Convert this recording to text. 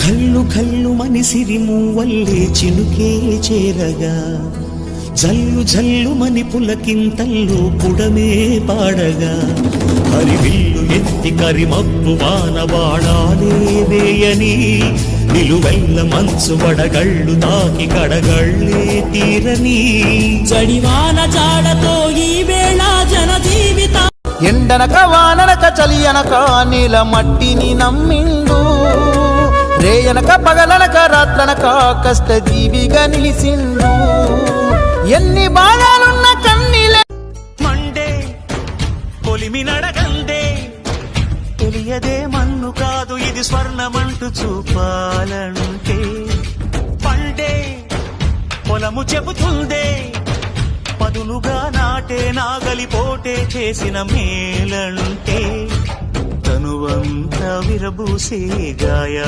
కళ్ళు కళ్ళు మనిసిరి మూవల్లే చినుకే చేరగా జల్లు జల్లు మని పులకింతల్లో పుడమే పాడగా హరివిల్లు ఎత్తి కరిమప్పు వానవాడాలే వేయని నిలువెల్ల మంచు వడగళ్ళు తాకి కడగళ్ళే తీరని చడివాన జాడతో ఈ వేళ జన జీవిత ఎండనక వాననక చలి అనక నీల మట్టిని నమ్మిండు రేయనక పగలనక రాత్రనక కష్ట జీవిగా నిలిసిండు ఎన్ని బాధలున్న కన్నీలే మండే కొలిమి నడగందే తెలియదే మన్ను కాదు ఇది స్వర్ణమంటూ చూపాలంటే పండే పొలము చెబుతుందే పదునుగా నాటే నాగలిపోటే చేసిన మేలంటే తనువంతా విరబూసే గాయ